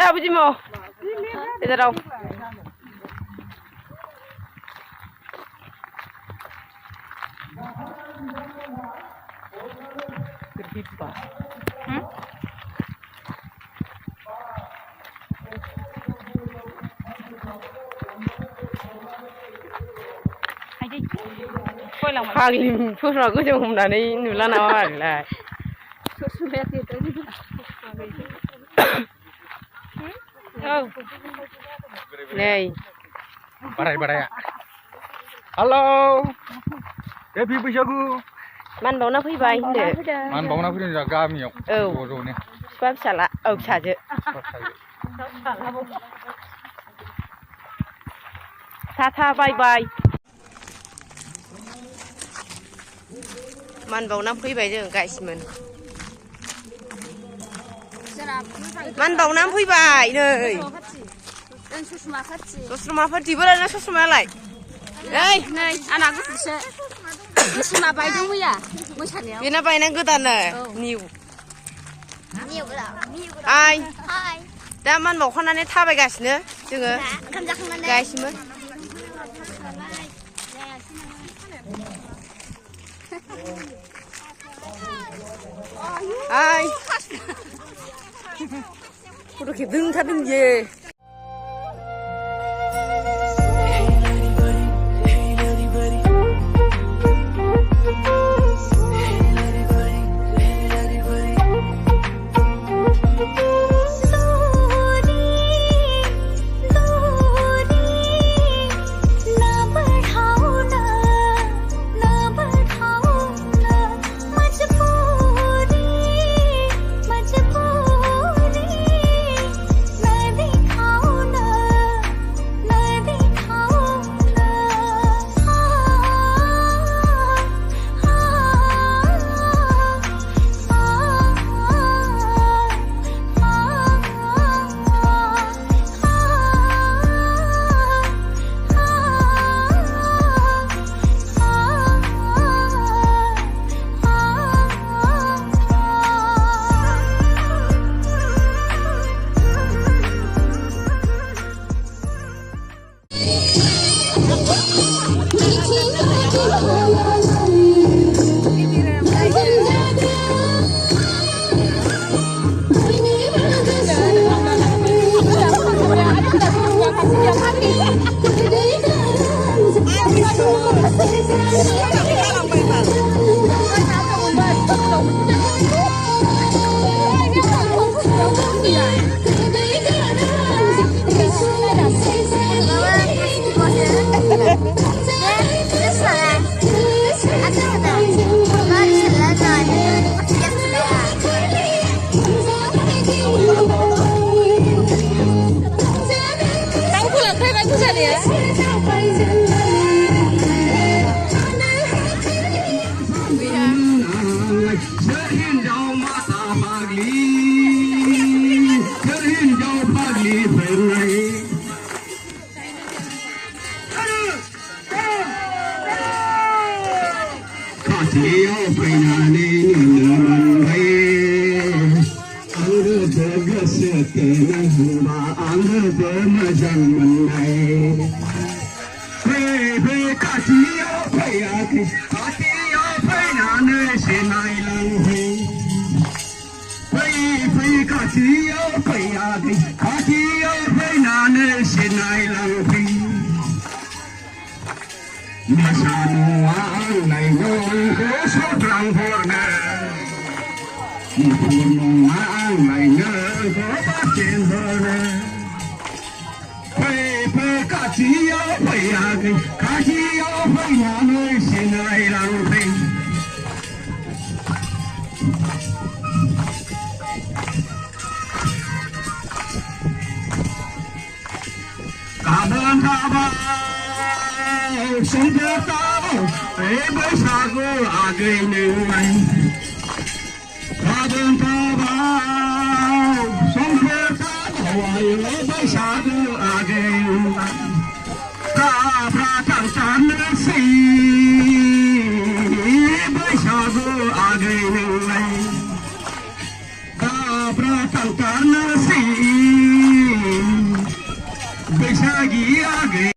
abuji mau bây đâu Kerhipa. Haglim pura ko jom na ni nula na wala. Oh. Nei. Barai. Halo. Happy बैसागु. Man bauna फैबाय होनदो. Man bauna फैदों गामियाव. औ ज'नो. बिफा फिसाला औ फिसाजो. टाटा बाय बाय. Man bauna फैबाय जों गाइसमोन. Man bauna फैबाय नै. Sosuma party Borana sosumयालाय? नै आंना गुफुरसो. ससमा बायदों मैया मोसानायाव. बेना बायना गोदाननो निउ. हाय. दा मान बावखानानै थाबायगासिनो जोङो. ओंखाम जाखांनानै. गाइसमोन. हाय. फट' खेबदों ओंखारदों बियो. बैसागु आगै नोंलाय दाब्रा थांथारनोसै बैसागि आगै